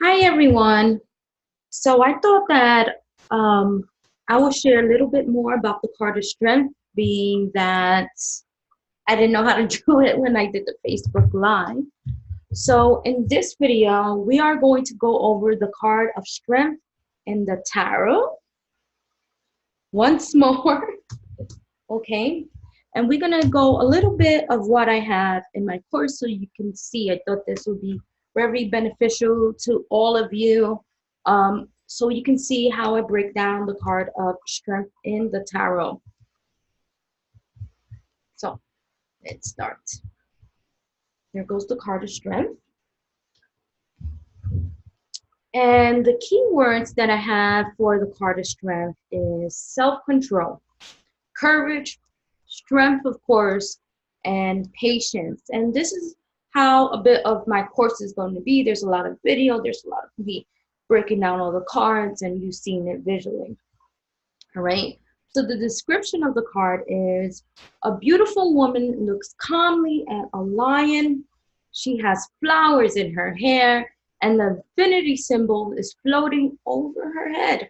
Hi everyone. So I thought that I will share a little bit more about the card of strength, being that I didn't know how to do it when I did the Facebook Live. So in this video, we are going to go over the card of strength in the tarot once more, okay? And we're gonna go a little bit of what I have in my course so you can see. I thought this would be very beneficial to all of you. So you can see how I break down the card of strength in the tarot. So let's start. Here goes the card of strength. And the key words that I have for the card of strength is self-control, courage, strength, of course, and patience. And this is how a bit of my course is going to be. There's a lot of video, there's a lot of me breaking down all the cards and you seeing it visually. All right. So the description of the card is a beautiful woman looks calmly at a lion. She has flowers in her hair and the infinity symbol is floating over her head.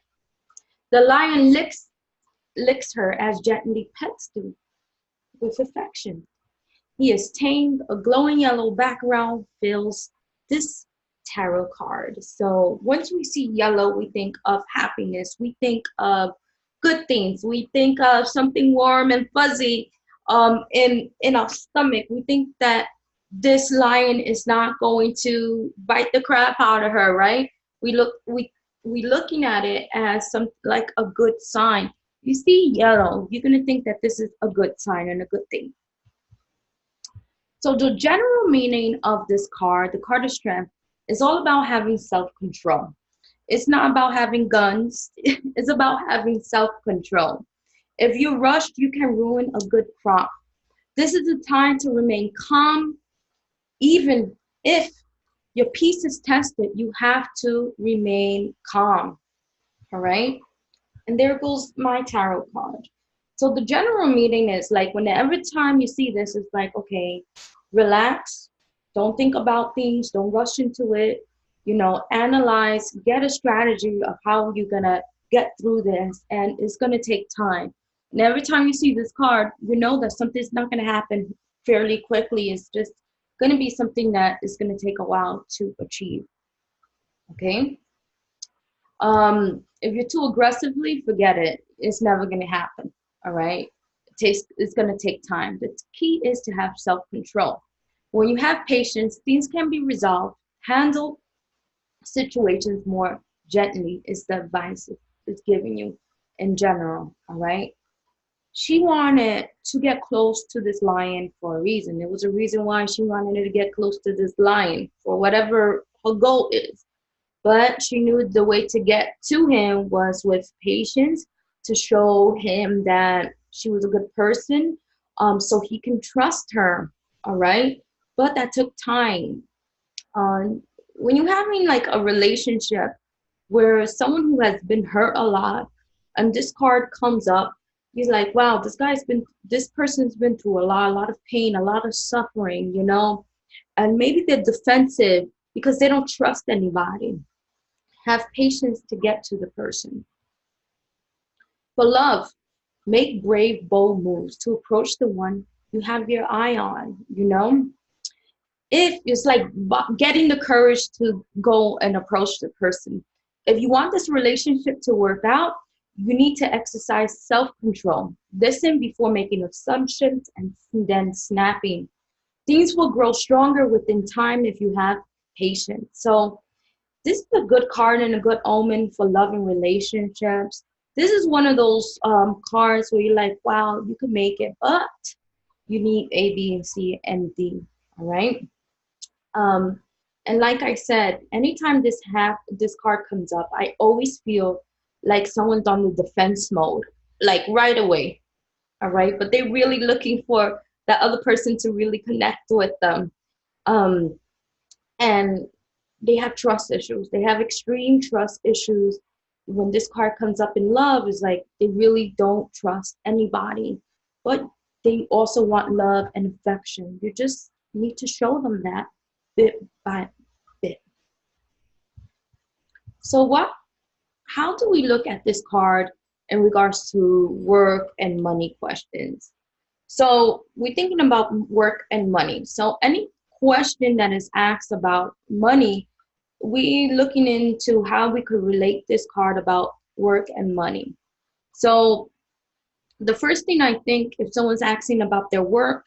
The lion licks her as gently pets do with affection. He is tamed. A glowing yellow background fills this tarot card. So once we see yellow, we think of happiness. We think of good things. We think of something warm and fuzzy in our stomach. We think that this lion is not going to bite the crap out of her, right? We looking at it as some like a good sign. You see yellow, you're gonna think that this is a good sign and a good thing. So the general meaning of this card, the card of strength, is all about having self-control. It's not about having guns. It's about having self-control. If you rush, you can ruin a good crop. This is the time to remain calm. Even if your peace is tested, you have to remain calm. All right? And there goes my tarot card. So the general meaning is like whenever time you see this, it's like, okay, relax, don't think about things, don't rush into it, analyze, get a strategy of how you're gonna get through this, and it's gonna take time. And every time you see this card, you know that something's not gonna happen fairly quickly. It's just gonna be something that is gonna take a while to achieve. Okay. If you're too aggressively, forget it. It's never going to happen. All right. It's going to take time. The key is to have self-control. When you have patience, things can be resolved. Handle situations more gently is the advice it's giving you in general. All right. She wanted to get close to this lion for a reason. There was a reason why she wanted to get close to this lion for whatever her goal is. But she knew the way to get to him was with patience, to show him that she was a good person, so he can trust her. All right. But that took time. When you're having like a relationship where someone who has been hurt a lot and this card comes up, he's like, wow, this person's been through a lot of pain, a lot of suffering, and maybe they're defensive because they don't trust anybody. Have patience to get to the person. For love, make brave, bold moves to approach the one you have your eye on. If it's like getting the courage to go and approach the person. If you want this relationship to work out, you need to exercise self-control. Listen before making assumptions and then snapping. Things will grow stronger within time if you have patience. So this is a good card and a good omen for loving relationships. This is one of those cards where you're like, wow, you can make it, but you need A, B, and C, and D. All right. Um, and like I said, anytime this card comes up, I always feel like someone's on the defense mode, like right away. All right. But they're really looking for that other person to really connect with them. Um, and they have trust issues. They have extreme trust issues. When this card comes up in love, is like they really don't trust anybody, but they also want love and affection. You just need to show them that bit by bit. So how do we look at this card in regards to work and money questions? So we're thinking about work and money. So any question that is asked about money, we looking into how we could relate this card about work and money. So the first thing I think if someone's asking about their work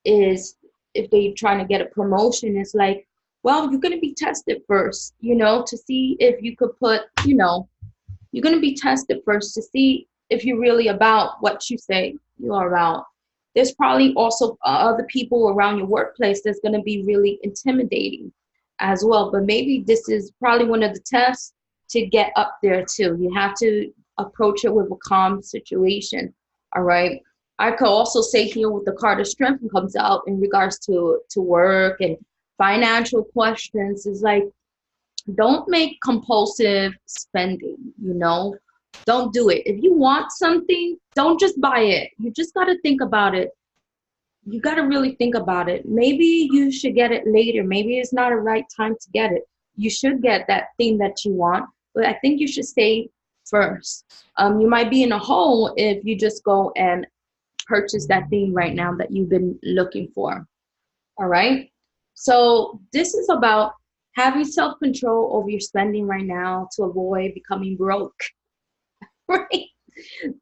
is if they're trying to get a promotion, it's like, well, you're going to be tested first, to see if you could put, you're going to be tested first to see if you're really about what you say you are about. There's probably also other people around your workplace that's going to be really intimidating as well. But maybe this is probably one of the tests to get up there too. You have to approach it with a calm situation. All right. I could also say here with the card of strength comes out in regards to work and financial questions is like, don't make compulsive spending, don't do it. If you want something, don't just buy it. You just got to think about it. You got to really think about it. Maybe you should get it later. Maybe it's not a right time to get it. You should get that thing that you want, but I think you should stay first. You might be in a hole if you just go and purchase that thing right now that you've been looking for. All right. So this is about having self-control over your spending right now to avoid becoming broke. Right?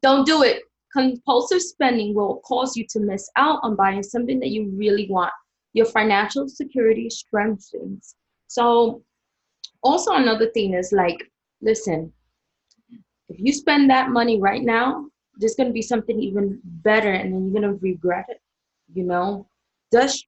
Don't do it. Compulsive spending will cause you to miss out on buying something that you really want. Your financial security strengthens. So also another thing is like, listen, if you spend that money right now, there's going to be something even better and then you're going to regret it, you know? Just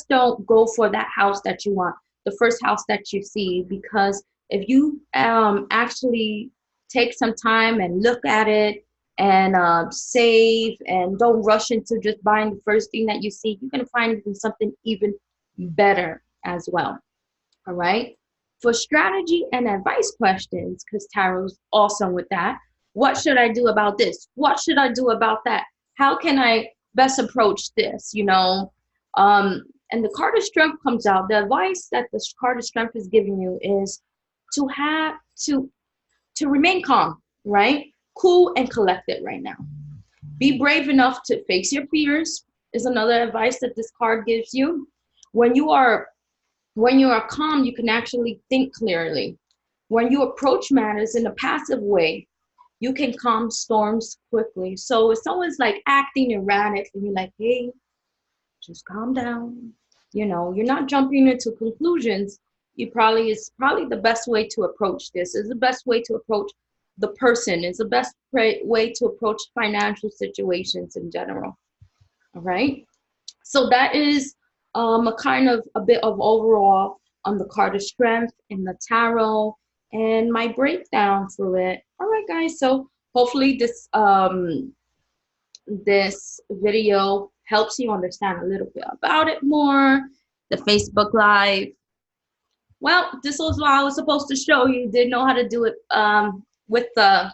don't go for that house that you want, the first house that you see, because if you actually take some time and look at it and save and don't rush into just buying the first thing that you see, you're going to find something even better as well. All right. For strategy and advice questions, because Tarot's awesome with that. What should I do about this? What should I do about that? How can I best approach this? And the card of strength comes out. The advice that the card of strength is giving you is to have to remain calm, right? Cool and collected right now. Be brave enough to face your fears is another advice that this card gives you. When you are calm, you can actually think clearly. When you approach matters in a passive way, you can calm storms quickly. So if someone's like acting erratic and you're like, hey, just calm down. You're not jumping into conclusions. It's probably the best way to approach this. Is the best way to approach the person. It's the best way to approach financial situations in general. All right. So that is a kind of a bit of overall on the card of strength in the tarot and my breakdown for it. All right, guys. So hopefully this video helps you understand a little bit about it more. The Facebook Live. Well, this was what I was supposed to show you. Didn't know how to do it with the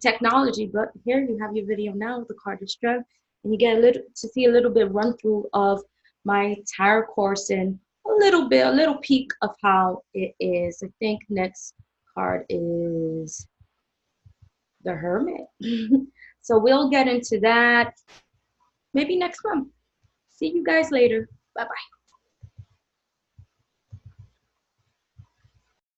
technology, but here you have your video now with the card of strength, and you get to see a little bit run through of my tarot course and a little peek of how it is. I think next card is the Hermit. So we'll get into that maybe next month. See you guys later. Bye bye.